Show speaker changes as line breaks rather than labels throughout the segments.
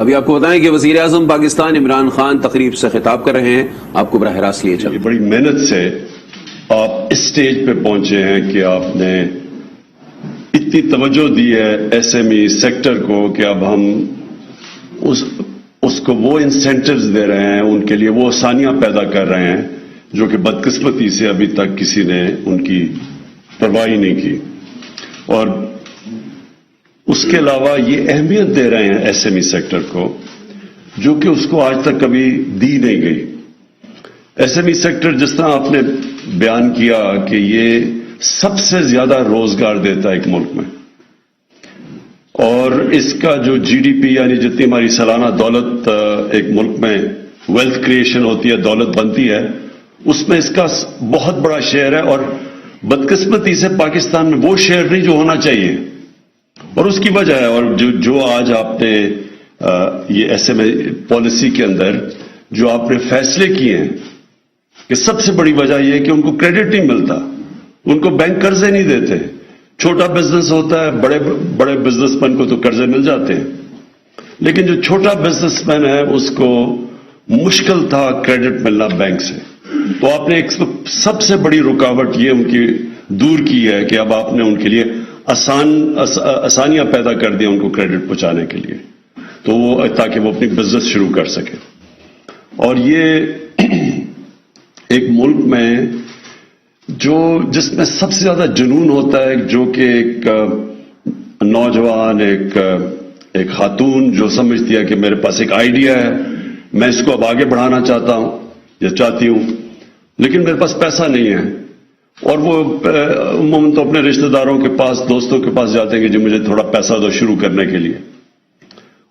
ابھی آپ کو بتائیں کہ وزیر اعظم پاکستان عمران خان تقریب سے خطاب کر رہے ہیں، آپ کو براہ راست لیے چلیں۔
بڑی محنت سے آپ اس سٹیج پہ پہنچے ہیں کہ آپ نے اتنی توجہ دی ہے ایس ایم ای سیکٹر کو کہ اب ہم اس کو وہ انسینٹیوز دے رہے ہیں، ان کے لیے وہ آسانیاں پیدا کر رہے ہیں جو کہ بدقسمتی سے ابھی تک کسی نے ان کی پرواہ نہیں کی، اور اس کے علاوہ یہ اہمیت دے رہے ہیں ایس ایم ای سیکٹر کو جو کہ اس کو آج تک کبھی دی نہیں گئی۔ ایس ایم ای سیکٹر جس طرح آپ نے بیان کیا کہ یہ سب سے زیادہ روزگار دیتا ہے ایک ملک میں، اور اس کا جو جی ڈی پی یعنی جتنی ہماری سالانہ دولت ایک ملک میں ویلتھ کریشن ہوتی ہے، دولت بنتی ہے، اس میں اس کا بہت بڑا شیئر ہے، اور بدقسمتی سے پاکستان میں وہ شیئر نہیں جو ہونا چاہیے، اور اس کی وجہ ہے، اور جو آج آپ نے یہ ایس ایم ای پالیسی کے اندر جو آپ نے فیصلے کیے ہیں کہ سب سے بڑی وجہ یہ ہے کہ ان کو کریڈٹ نہیں ملتا، ان کو بینک قرضے نہیں دیتے۔ چھوٹا بزنس ہوتا ہے، بڑے بزنس مین کو تو قرضے مل جاتے ہیں، لیکن جو چھوٹا بزنس مین ہے اس کو مشکل تھا کریڈٹ ملنا بینک سے، تو آپ نے ایک سب سے بڑی رکاوٹ یہ ان کی دور کی ہے کہ اب آپ نے ان کے لیے آسانیاں پیدا کر دی ان کو کریڈٹ پہنچانے کے لیے، تو وہ تاکہ وہ اپنی بزنس شروع کر سکے۔ اور یہ ایک ملک میں جس میں سب سے زیادہ جنون ہوتا ہے، جو کہ ایک نوجوان ایک خاتون جو سمجھتی ہے کہ میرے پاس ایک آئیڈیا ہے، میں اس کو اب آگے بڑھانا چاہتا ہوں یا چاہتی ہوں، لیکن میرے پاس پیسہ نہیں ہے، اور وہ عموماً تو اپنے رشتہ داروں کے پاس، دوستوں کے پاس جاتے ہیں کہ جو مجھے تھوڑا پیسہ دو شروع کرنے کے لیے۔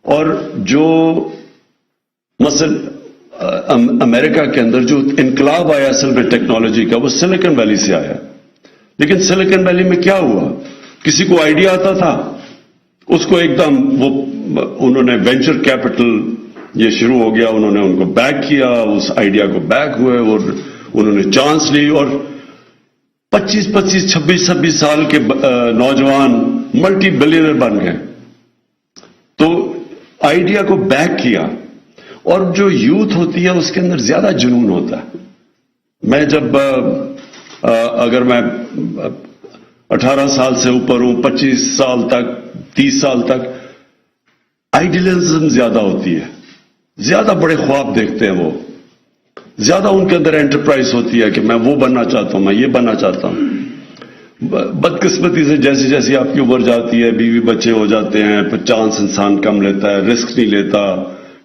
اور جو مثلا امریکہ کے اندر جو انقلاب آیا اصل میں ٹیکنالوجی کا، وہ سلیکن ویلی سے آیا، لیکن سلیکن ویلی میں کیا ہوا؟ کسی کو آئیڈیا آتا تھا، اس کو ایک دم انہوں نے وینچر کیپٹل یہ شروع ہو گیا، انہوں نے ان کو بیک کیا، اس آئیڈیا کو بیک ہوئے اور انہوں نے چانس لی، اور 26 سال کے نوجوان ملٹی بلینئر بن گئے۔ تو آئیڈیا کو بیک کیا، اور جو یوتھ ہوتی ہے اس کے اندر زیادہ جنون ہوتا ہے۔ میں جب اگر میں 18 سال سے اوپر ہوں، 25 سال تک، 30 سال تک آئیڈیلزم زیادہ ہوتی ہے، زیادہ بڑے خواب دیکھتے ہیں، وہ زیادہ ان کے اندر انٹرپرائز ہوتی ہے کہ میں وہ بننا چاہتا ہوں، میں یہ بننا چاہتا ہوں۔ بدقسمتی سے جیسے جیسے آپ کی عمر جاتی ہے، بیوی بچے ہو جاتے ہیں، پھر چانس انسان کم لیتا ہے، رسک نہیں لیتا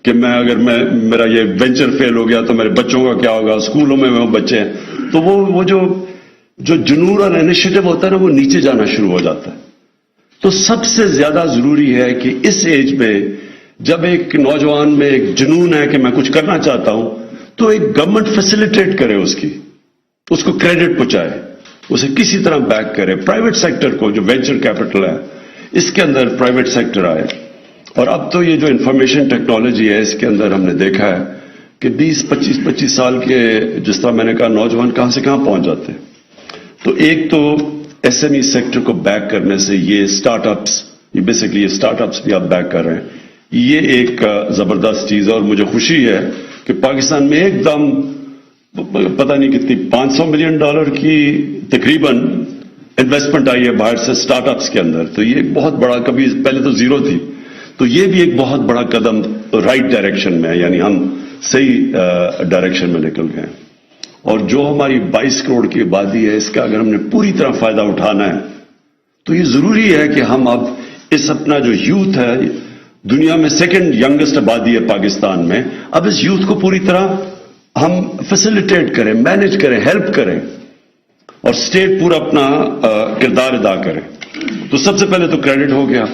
کہ اگر میرا یہ وینچر فیل ہو گیا تو میرے بچوں کا کیا ہوگا، اسکولوں میں وہ بچے ہیں، تو وہ جو جنون اور انیشیٹو ہوتا ہے نا، وہ نیچے جانا شروع ہو جاتا ہے۔ تو سب سے زیادہ ضروری ہے کہ اس ایج میں جب ایک نوجوان میں ایک جنون ہے کہ میں کچھ کرنا چاہتا ہوں، تو ایک گورنمنٹ فیسیلیٹیٹ کرے اس کو کریڈٹ پہنچائے، اسے کسی طرح بیک کرے، پرائیویٹ سیکٹر کو، جو وینچر کیپٹل ہے اس کے اندر پرائیویٹ سیکٹر آئے۔ اور اب تو یہ جو انفارمیشن ٹیکنالوجی ہے اس کے اندر ہم نے دیکھا ہے کہ 25 سال کے، جس طرح میں نے کہا، نوجوان کہاں سے کہاں پہنچ جاتے ہیں۔ تو ایک تو ایس ایم ای سیکٹر کو بیک کرنے سے یہ سٹارٹ اپس، یہ بیسیکلی یہ سٹارٹ اپس بھی آپ بیک کر رہے ہیں، یہ ایک زبردست چیز ہے، اور مجھے خوشی ہے کہ پاکستان میں ایک دم پتہ نہیں کتنی $500 ملین کی تقریباً انویسٹمنٹ آئی ہے باہر سے سٹارٹ اپس کے اندر، تو یہ ایک بہت بڑا، کبھی پہلے تو زیرو تھی، تو یہ بھی ایک بہت بڑا قدم رائٹ ڈائریکشن میں ہے، یعنی ہم صحیح ڈائریکشن میں نکل گئے ہیں۔ اور جو ہماری 22 کروڑ کی آبادی ہے، اس کا اگر ہم نے پوری طرح فائدہ اٹھانا ہے تو یہ ضروری ہے کہ ہم اب اس اپنا جو یوتھ ہے، دنیا میں سیکنڈ ینگسٹ آبادی ہے پاکستان میں، اب اس یوتھ کو پوری طرح ہم فیسیلیٹیٹ کریں، مینج کریں، ہیلپ کریں، اور اسٹیٹ پورا اپنا کردار ادا کرے۔ تو سب سے پہلے تو کریڈٹ ہو گیا۔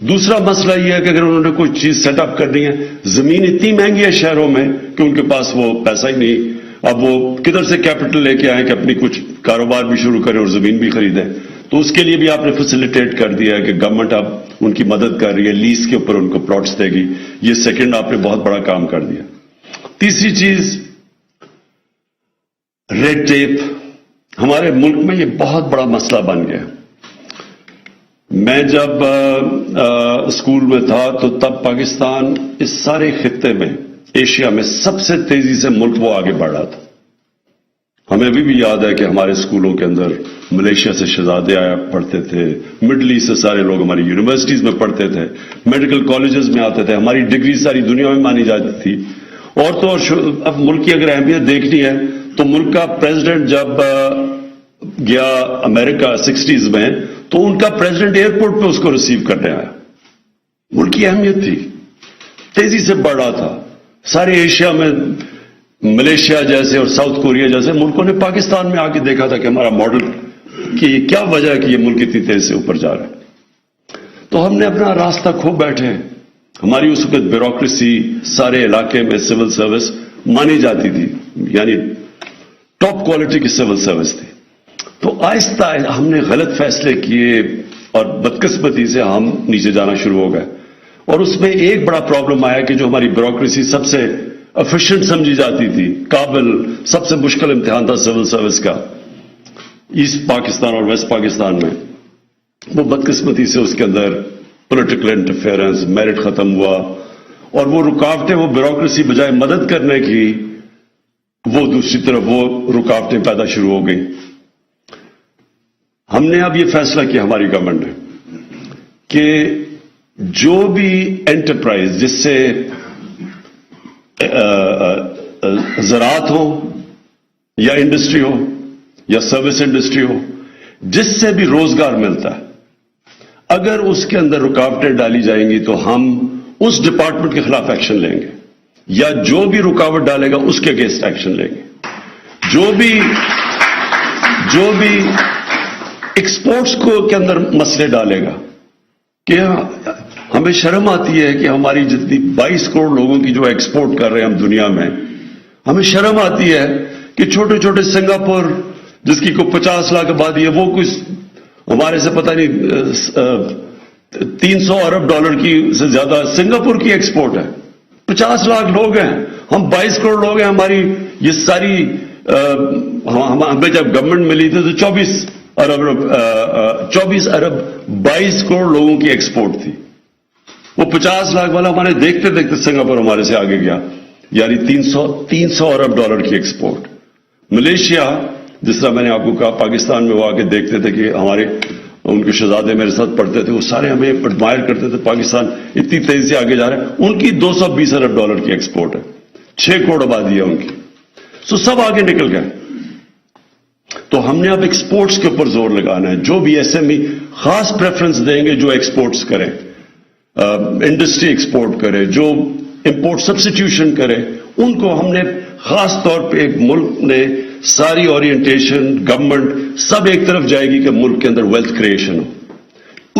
دوسرا مسئلہ یہ ہے کہ اگر انہوں نے کوئی چیز سیٹ اپ کرنی ہے، زمین اتنی مہنگی ہے شہروں میں کہ ان کے پاس وہ پیسہ ہی نہیں، اب وہ کدھر سے کیپٹل لے کے آئیں کہ اپنی کچھ کاروبار بھی شروع کریں اور زمین بھی خریدیں۔ تو اس کے لیے بھی آپ نے فیسیلیٹیٹ کر دیا ہے کہ گورنمنٹ اب ان کی مدد کر رہی ہے، لیز کے اوپر ان کو پلاٹس دے گی۔ یہ سیکنڈ آپ نے بہت بڑا کام کر دیا۔ تیسری چیز، ریڈ ٹیپ ہمارے ملک میں یہ بہت بڑا مسئلہ بن گیا۔ میں جب اسکول میں تھا تو تب پاکستان اس سارے خطے میں، ایشیا میں سب سے تیزی سے ملک وہ آگے بڑھ رہا تھا. ہمیں ابھی بھی یاد ہے کہ ہمارے اسکولوں کے اندر ملیشیا سے شہزادے آیا پڑھتے تھے، مڈل ایسٹ سے سارے لوگ ہماری یونیورسٹیز میں پڑھتے تھے، میڈیکل کالجز میں آتے تھے، ہماری ڈگری ساری دنیا میں مانی جاتی تھی. اور تو اب ملک کی اگر اہمیت دیکھنی ہے تو ملک کا پریزیڈنٹ جب گیا امریکہ 60s میں تو ان کا پریزیڈنٹ ایئرپورٹ پہ اس کو ریسیو کرنے آیا. ملک کی اہمیت تھی، تیزی سے بڑھ رہا تھا. سارے ایشیا میں ملیشیا جیسے اور ساؤتھ کوریا جیسے ملکوں نے پاکستان میں آ کے دیکھا تھا کہ ہمارا ماڈل کہ یہ کیا وجہ ہے کہ یہ ملک اتنی تیزی سے اوپر جا رہا ہے. تو ہم نے اپنا راستہ کھو بیٹھے. ہماری اس وقت بیوروکریسی سارے علاقے میں سول سروس مانی جاتی تھی، یعنی ٹاپ کوالٹی کی سول سروس تھی. تو آہستہ ہم نے غلط فیصلے کیے اور بدقسمتی سے ہم نیچے جانا شروع ہو گئے. اور اس میں ایک بڑا پرابلم آیا کہ جو ہماری بیوروکریسی سب سے افیشینٹ سمجھی جاتی تھی، قابل، سب سے مشکل امتحان تھا سول سروس کا ایسٹ پاکستان اور ویسٹ پاکستان میں، وہ بدقسمتی سے اس کے اندر پولیٹیکل انٹرفیئرنس، میرٹ ختم ہوا اور وہ رکاوٹیں، وہ بیوروکریسی بجائے مدد کرنے کی وہ دوسری طرف وہ رکاوٹیں پیدا شروع ہو گئیں. ہم نے اب یہ فیصلہ کیا ہماری گورنمنٹ نے کہ جو بھی انٹرپرائز جس سے زراعت ہو یا انڈسٹری ہو یا سروس انڈسٹری ہو، جس سے بھی روزگار ملتا ہے، اگر اس کے اندر رکاوٹیں ڈالی جائیں گی تو ہم اس ڈپارٹمنٹ کے خلاف ایکشن لیں گے، یا جو بھی رکاوٹ ڈالے گا اس کے اگینسٹ ایکشن لیں گے. جو بھی ایکسپورٹس کے اندر مسئلے ڈالے گا، کہ ہمیں شرم آتی ہے کہ ہماری جتنی 22 کروڑ لوگوں کی جو ایکسپورٹ کر رہے ہیں ہم دنیا میں، ہمیں شرم آتی ہے کہ چھوٹے چھوٹے سنگاپور جس کی کوئی 50 لاکھ آبادی ہے، وہ کچھ ہمارے سے پتہ نہیں 300 ارب ڈالر کی سے زیادہ سنگاپور کی ایکسپورٹ ہے. 50 لاکھ لوگ ہیں، ہم 22 کروڑ لوگ ہیں. ہماری یہ ساری ہمیں جب گورنمنٹ ملی تھی تو 24 ارب 22 کروڑ لوگوں کی ایکسپورٹ تھی. وہ 50 لاکھ والا ہمارے دیکھتے دیکھتے سنگاپور ہمارے سے آگے گیا، یعنی 300 ارب ڈالر کی ایکسپورٹ. ملیشیا، جس طرح میں نے آپ کو کہا، پاکستان میں وہ آ کے دیکھتے تھے کہ ان کے شہزادے میرے ساتھ پڑھتے تھے، وہ سارے ہمیں ایڈمائر کرتے تھے، پاکستان اتنی تیزی سے آگے جا رہا ہے. ان کی 220 ارب ڈالر کی ایکسپورٹ ہے، 6 کروڑ آبادی ہے ان کی. سب آگے نکل گئے. تو ہم نے اب ایکسپورٹس کے اوپر زور لگانا ہے. جو بھی ایس ایم ای خاص پریفرنس دیں گے جو ایکسپورٹس کریں، انڈسٹری ایکسپورٹ کرے، جو امپورٹ سبسٹیوشن کرے، ان کو ہم نے خاص طور پہ ایک ملک نے ساری اورینٹیشن گورنمنٹ سب ایک طرف جائے گی کہ ملک کے اندر ویلتھ کریشن ہو.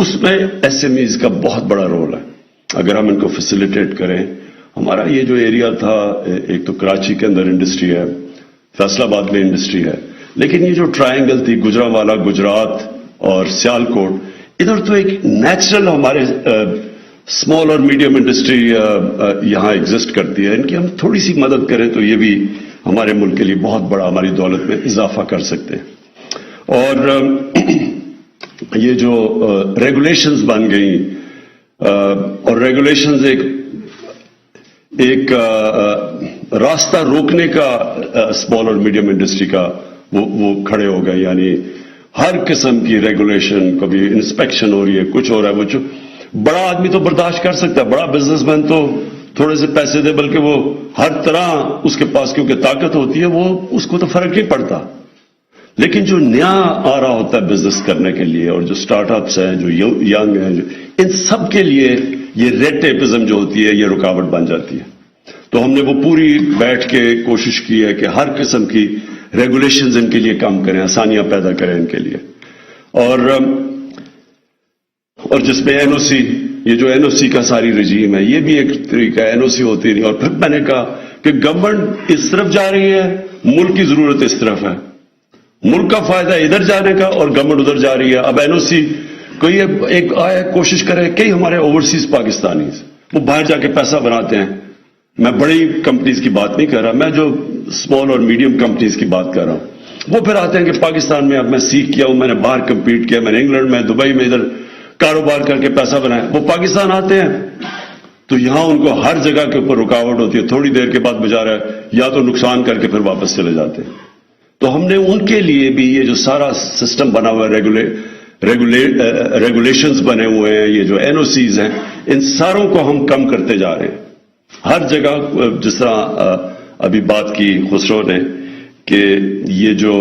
اس میں ایس ایم ایز کا بہت بڑا رول ہے. اگر ہم ان کو فیسیلیٹیٹ کریں. ہمارا یہ جو ایریا تھا، ایک تو کراچی کے اندر انڈسٹری ہے، فیصل آباد میں انڈسٹری ہے، لیکن یہ جو ٹرائنگل تھی گجرانوالہ، گجرات اور سیالکوٹ، ادھر تو ایک نیچرل ہمارے اسمال اور میڈیم انڈسٹری یہاں ایگزسٹ کرتی ہے. ان کی ہم تھوڑی سی مدد کریں تو یہ بھی ہمارے ملک کے لیے بہت بڑا ہماری دولت میں اضافہ کر سکتے ہیں. اور یہ جو ریگولیشنز بن گئی، اور ریگولیشنز ایک راستہ روکنے کا اسمال اور میڈیم انڈسٹری کا وہ کھڑے ہو گئے. یعنی ہر قسم کی ریگولیشن، کبھی انسپیکشن ہو رہی ہے، کچھ ہو رہا ہے. وہ بڑا آدمی تو برداشت کر سکتا ہے، بڑا بزنس مین تو تھوڑے سے پیسے دے، بلکہ وہ ہر طرح اس کے پاس کیونکہ طاقت ہوتی ہے، وہ اس کو تو فرق نہیں پڑتا. لیکن جو نیا آ رہا ہوتا ہے بزنس کرنے کے لیے، اور جو سٹارٹ اپس ہیں، جو ینگ ہیں، ان سب کے لیے یہ ریڈ ٹیپزم جو ہوتی ہے یہ رکاوٹ بن جاتی ہے. تو ہم نے وہ پوری بیٹھ کے کوشش کی ہے کہ ہر قسم کی ریگولیشنز ان کے لیے کم کریں، آسانیاں پیدا کریں ان کے لیے. اور جس میں این او سی، یہ جو این او سی کا ساری رجیم ہے، یہ بھی ایک طریقہ این او سی ہوتی نہیں. اور پھر میں نے کہا کہ گورنمنٹ اس طرف جا رہی ہے، ملک کی ضرورت اس طرف ہے، ملک کا فائدہ ادھر جانے کا اور گورنمنٹ ادھر جا رہی ہے. اب این او سی کوئی ایک آیا کوشش کرے، کئی ہمارے اوورسیز پاکستانی وہ باہر جا کے پیسہ بناتے ہیں. میں بڑی کمپنیز کی بات نہیں کر رہا، میں جو اسمال اور میڈیم کمپنیز کی بات کر رہا ہوں. وہ پھر آتے ہیں کہ پاکستان میں اب میں سیکھ کیا ہوں، میں نے باہر کمپیٹ کیا، میں نے انگلینڈ میں، دبئی میں، ادھر کاروبار کر کے پیسہ بنائیں. وہ پاکستان آتے ہیں تو یہاں ان کو ہر جگہ کے اوپر رکاوٹ ہوتی ہے, تھوڑی دیر کے بعد بجا رہا ہے یا تو نقصان کر کے پھر واپس چلے جاتے ہیں. تو ہم نے ان کے لیے بھی یہ جو سارا سسٹم بنا ہوا ہے, ریگولیشنز بنے ہوئے ہیں, یہ جو این او سیز ہیں, ان ساروں کو ہم کم کرتے جا رہے ہیں. ہر جگہ جس طرح ابھی بات کی خسرو نے کہ یہ جو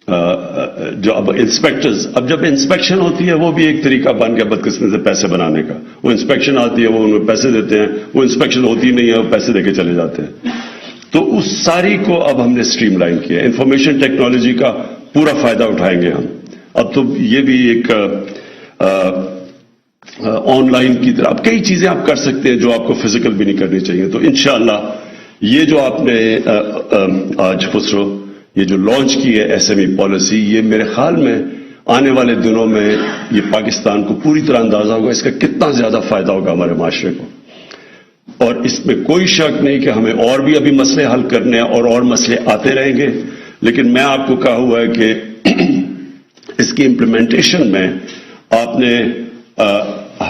اب انسپیکٹرز, اب جب انسپیکشن ہوتی ہے وہ بھی ایک طریقہ بن گیا بدقسمتی سے پیسے بنانے کا. وہ انسپیکشن آتی ہے, وہ انہیں پیسے دیتے ہیں, وہ انسپیکشن ہوتی نہیں ہے, وہ پیسے دے کے چلے جاتے ہیں. تو اس ساری کو اب ہم نے اسٹریم لائن کیا. انفارمیشن ٹیکنالوجی کا پورا فائدہ اٹھائیں گے ہم. اب تو یہ بھی ایک آن لائن کی طرح اب کئی چیزیں آپ کر سکتے ہیں جو آپ کو فزیکل بھی نہیں کرنی چاہیے. تو انشاءاللہ یہ جو آپ نے آج خسرو یہ جو لانچ کی ہے ایس ایم ای پالیسی, یہ میرے خیال میں آنے والے دنوں میں یہ پاکستان کو پوری طرح اندازہ ہوگا اس کا کتنا زیادہ فائدہ ہوگا ہمارے معاشرے کو. اور اس میں کوئی شک نہیں کہ ہمیں اور بھی ابھی مسئلے حل کرنے ہیں اور مسئلے آتے رہیں گے. لیکن میں آپ کو کہا ہوا ہے کہ اس کی امپلیمنٹیشن میں آپ نے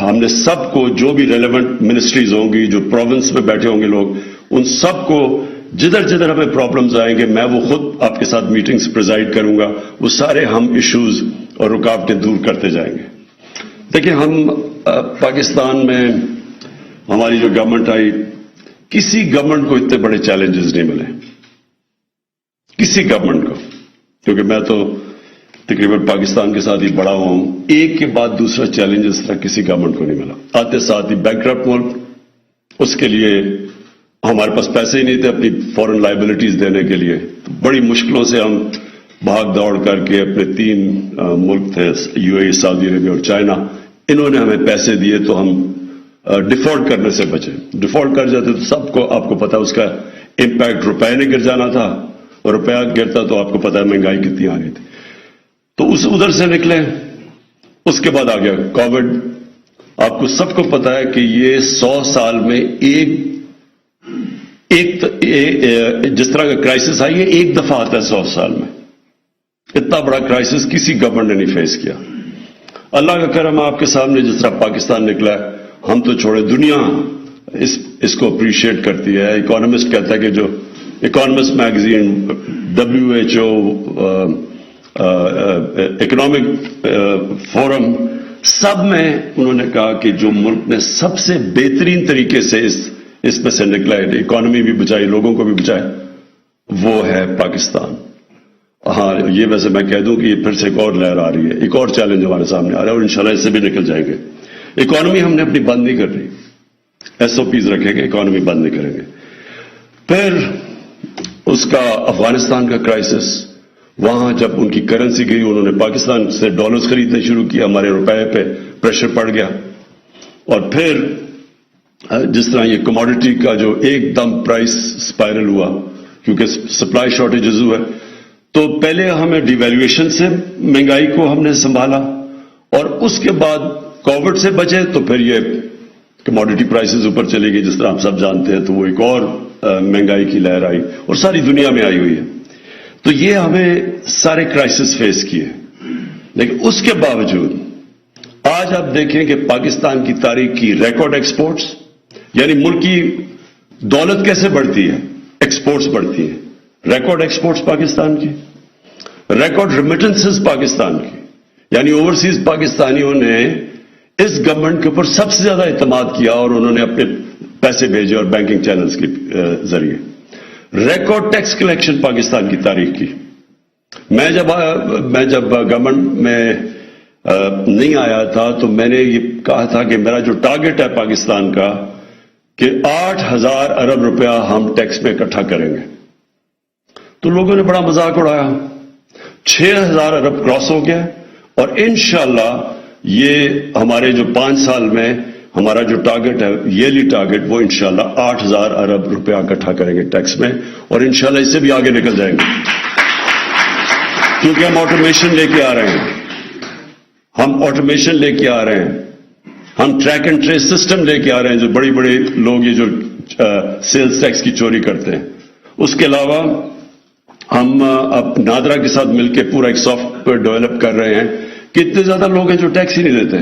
ہم نے سب کو جو بھی ریلیونٹ منسٹریز ہوں گی, جو پروونس میں بیٹھے ہوں گے لوگ, ان سب کو جدھر جدھر ہمیں پرابلمز آئیں گے میں وہ خود آپ کے ساتھ میٹنگز پریزائڈ کروں گا. وہ سارے ہم ایشوز اور رکاوٹیں دور کرتے جائیں گے. دیکھیں ہم پاکستان میں ہماری جو گورنمنٹ آئی, کسی گورنمنٹ کو اتنے بڑے چیلنجز نہیں ملے, کسی گورنمنٹ کو, کیونکہ میں تو تقریباً پاکستان کے ساتھ ہی بڑا ہوں. ایک کے بعد دوسرا چیلنج اس طرح کسی گورنمنٹ کو نہیں ملا. آتے ساتھ ہی بینکرپٹ ملک, اس کے لیے ہمارے پاس پیسے ہی نہیں تھے اپنی فورن لائبلٹیز دینے کے لیے. تو بڑی مشکلوں سے ہم بھاگ دوڑ کر کے اپنے 3 ملک تھے, یو اے ای, سعودی عربیہ اور چائنا, انہوں نے ہمیں پیسے دیے تو ہم ڈیفالٹ کرنے سے بچے. ڈیفالٹ کر جاتے تو سب کو آپ کو پتا اس کا امپیکٹ, روپے نے گر جانا تھا, اور روپیہ گرتا تو آپ کو پتا ہے مہنگائی کتنی آ گئی تھی. تو ادھر سے نکلے. اس کے بعد آ گیا کووڈ. آپ کو سب کو پتا ہے کہ یہ 100 سال میں ایک جس طرح کا کرائسس آئی ہے ایک دفعہ آتا ہے 100 سال میں. اتنا بڑا کرائسس کسی گورنمنٹ نے نہیں فیس کیا. اللہ کا کرم آپ کے سامنے جس طرح پاکستان نکلا ہے, ہم تو چھوڑے, دنیا اس کو اپریشیٹ کرتی ہے. اکانومسٹ کہتا ہے کہ جو economist magazine, WHO, economic forum, سب میں انہوں نے کہا کہ جو ملک نے سب سے بہترین طریقے سے اس میں سے نکلا ہے, اکانومی بھی بچائی, لوگوں کو بھی بچائے, وہ ہے پاکستان. ہاں یہ ویسے میں کہہ دوں کہ یہ پھر سے ایک اور لہر آ رہی ہے, ایک اور چیلنج ہمارے سامنے آ رہا ہے, اور انشاءاللہ اس سے بھی نکل جائیں گے. اکانومی ہم نے اپنی بند نہیں کر رہی, SOPs رکھیں گے, اکانومی بند نہیں کریں گے. پھر اس کا افغانستان کا کرائسس, وہاں جب ان کی کرنسی گئی, انہوں نے پاکستان سے ڈالرز خریدنے شروع کیا, ہمارے روپے پہ پریشر پڑ گیا. اور پھر جس طرح یہ کموڈٹی کا جو ایک دم پرائس سپائرل ہوا کیونکہ سپلائی شارٹیجز ہوئے, تو پہلے ہمیں ڈی ویلیویشن سے مہنگائی کو ہم نے سنبھالا, اور اس کے بعد کووڈ سے بچے تو پھر یہ کموڈٹی پرائسز اوپر چلی گئی جس طرح آپ سب جانتے ہیں. تو وہ ایک اور مہنگائی کی لہر آئی اور ساری دنیا میں آئی ہوئی ہے. تو یہ ہمیں سارے کرائسس فیس کیے. لیکن اس کے باوجود آج آپ دیکھیں کہ پاکستان کی تاریخ کی ریکارڈ ایکسپورٹس, یعنی ملک کی دولت کیسے بڑھتی ہے, ایکسپورٹس بڑھتی ہیں. ریکارڈ ایکسپورٹس پاکستان کی, ریکارڈ ریمیٹنسز پاکستان کی, یعنی اوورسیز پاکستانیوں نے اس گورنمنٹ کے اوپر سب سے زیادہ اعتماد کیا اور انہوں نے اپنے پیسے بھیجے اور بینکنگ چینلز کے ذریعے. ریکارڈ ٹیکس کلیکشن پاکستان کی تاریخ کی. میں جب گورنمنٹ میں نہیں آیا تھا تو میں نے یہ کہا تھا کہ میرا جو ٹارگٹ ہے پاکستان کا کہ 8,000 ارب روپیہ ہم ٹیکس میں اکٹھا کریں گے. تو لوگوں نے بڑا مذاق اڑایا. 6,000 ارب کراس ہو گیا, اور انشاءاللہ یہ ہمارے جو 5 سال میں ہمارا جو ٹارگٹ ہے, ایئرلی ٹارگٹ, وہ انشاءاللہ 8,000 ارب روپیہ اکٹھا کریں گے ٹیکس میں, اور انشاءاللہ اس سے بھی آگے نکل جائیں گے کیونکہ ہم آٹومیشن لے کے آ رہے ہیں. ہم آٹومیشن لے کے آ رہے ہیں, ہم ٹریک اینڈ ٹریس سسٹم لے کے آ رہے ہیں. جو بڑے بڑے لوگ یہ جو سیلز ٹیکس کی چوری کرتے ہیں, اس کے علاوہ ہم اب نادرا کے ساتھ مل کے پورا ایک سافٹ ویئر ڈیولپ کر رہے ہیں کہ اتنے زیادہ لوگ ہیں جو ٹیکس ہی نہیں دیتے.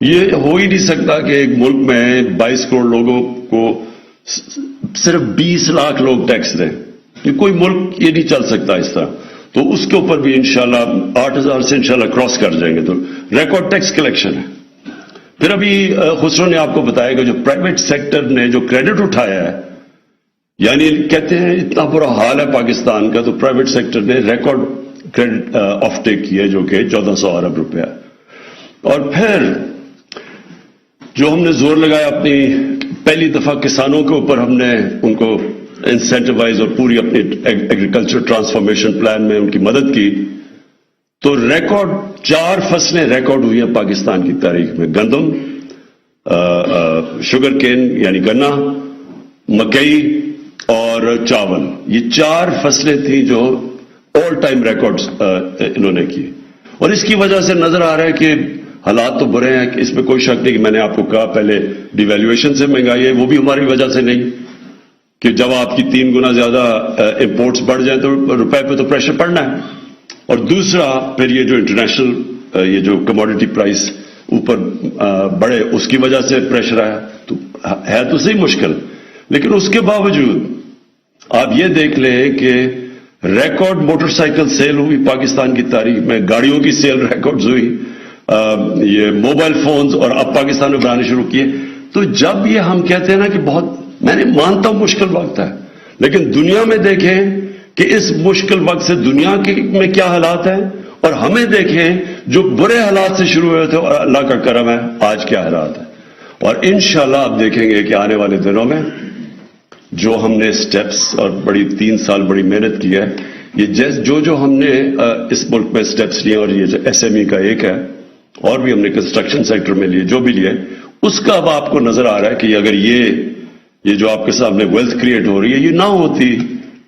یہ ہو ہی نہیں سکتا کہ ایک ملک میں 22 کروڑ لوگوں کو صرف 20 لاکھ لوگ ٹیکس دیں. یہ کوئی ملک یہ نہیں چل سکتا اس طرح. تو اس کے اوپر بھی انشاءاللہ 8,000 سے انشاءاللہ کراس کر جائیں گے. تو ریکارڈ ٹیکس کلیکشن ہے. پھر ابھی خسرو نے آپ کو بتایا کہ جو پرائیویٹ سیکٹر نے جو کریڈٹ اٹھایا ہے، یعنی کہتے ہیں اتنا برا حال ہے پاکستان کا، تو پرائیویٹ سیکٹر نے ریکارڈ کریڈٹ آف ٹیک کی ہے جو کہ 1400 ارب روپیہ. اور پھر جو ہم نے زور لگایا اپنی پہلی دفعہ کسانوں کے اوپر، ہم نے ان کو انسینٹیوائز اور پوری اپنی ایگریکلچر ٹرانسفارمیشن پلان میں ان کی مدد کی. تو ریکارڈ 4 فصلیں ریکارڈ ہوئی ہیں پاکستان کی تاریخ میں: گندم، شوگر کین یعنی گنا، مکئی اور چاول. یہ 4 فصلیں تھیں جو آل ٹائم ریکارڈز انہوں نے کی. اور اس کی وجہ سے نظر آ رہا ہے کہ حالات تو برے ہیں، کہ اس میں کوئی شک نہیں. کہ میں نے آپ کو کہا پہلے ڈی ویلیویشن سے مہنگائی ہے، وہ بھی ہماری وجہ سے نہیں، کہ جب آپ کی 3 گنا زیادہ امپورٹس بڑھ جائیں تو روپے پہ تو پریشر پڑنا ہے. اور دوسرا پھر یہ جو انٹرنیشنل یہ جو کموڈٹی پرائس اوپر بڑھے، اس کی وجہ سے پریشر آیا. تو ہے تو صحیح مشکل، لیکن اس کے باوجود آپ یہ دیکھ لیں کہ ریکارڈ موٹر سائیکل سیل ہوئی پاکستان کی تاریخ میں، گاڑیوں کی سیل ریکارڈز ہوئی، یہ موبائل فونز اور اب پاکستان میں بنانے شروع کیے. تو جب یہ ہم کہتے ہیں نا کہ بہت، میں نے مانتا ہوں مشکل وقت ہے، لیکن دنیا میں دیکھیں کہ اس مشکل وقت سے دنیا میں کیا حالات ہیں، اور ہمیں دیکھیں جو برے حالات سے شروع ہوئے تھے اور اللہ کا کرم ہے آج کیا حالات ہیں. اور انشاءاللہ آپ دیکھیں گے کہ آنے والے دنوں میں جو ہم نے سٹیپس اور بڑی 3 سال بڑی محنت کی ہے، یہ جو ہم نے اس ملک میں سٹیپس لیے، اور یہ جو ایس ایم ای کا ایک ہے، اور بھی ہم نے کنسٹرکشن سیکٹر میں لیے، جو بھی لیے، اس کا اب آپ کو نظر آ رہا ہے کہ اگر یہ جو آپ کے سامنے ویلتھ کریٹ ہو رہی ہے، یہ نہ ہوتی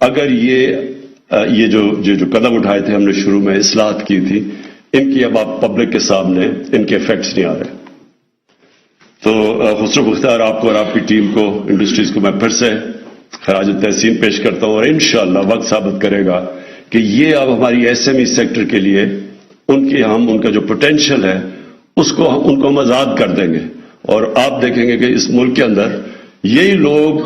اگر یہ جو قدم اٹھائے تھے ہم نے شروع میں، اصلاحات کی تھی، ان کی اب آپ پبلک کے سامنے ان کے ایفیکٹس نہیں آ رہے. تو خسرو بختیار آپ کو اور آپ کی ٹیم کو، انڈسٹریز کو میں پھر سے خراج تحسین پیش کرتا ہوں، اور انشاءاللہ وقت ثابت کرے گا کہ یہ اب ہماری ایس ایم ای سیکٹر کے لیے ان کا جو پوٹینشیل ہے ان کو ہم آزاد کر دیں گے. اور آپ دیکھیں گے کہ اس ملک کے اندر یہی لوگ،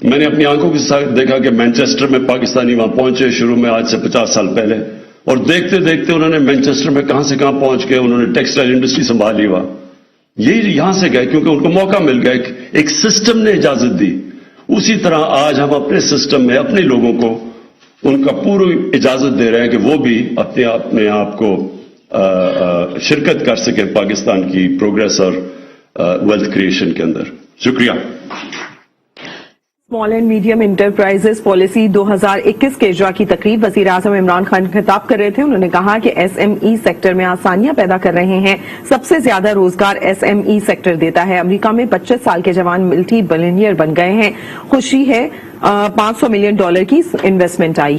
میں نے اپنی آنکھوں کے ساتھ دیکھا کہ مینچسٹر میں پاکستانی وہاں پہنچے شروع میں، آج سے 50 سال پہلے، اور دیکھتے دیکھتے انہوں نے مینچسٹر میں کہاں سے کہاں پہنچ کے انہوں نے ٹیکسٹائل انڈسٹری سنبھالی ہوا. یہی یہاں سے گئے کیونکہ ان کو موقع مل گیا، ایک سسٹم نے اجازت دی. اسی طرح آج ہم اپنے سسٹم میں اپنے لوگوں کو ان کا پوری اجازت دے رہے ہیں کہ وہ بھی اپنے آپ کو شرکت کر سکے پاکستان کی پروگریس اور ویلتھ کریشن کے اندر. شکریہ.
Small and medium enterprises policy 2021 کے اجرا کی تقریب وزیر اعظم عمران خان خطاب کر رہے تھے. انہوں نے کہا کہ ایس ایم ای سیکٹر میں آسانیاں پیدا کر رہے ہیں. سب سے زیادہ روزگار ایس ایم ای سیکٹر دیتا ہے. امریکہ میں 25 سال کے جوان ملٹی بلینئر بن گئے ہیں. خوشی ہے $500 ملین کی انویسٹمنٹ آئی.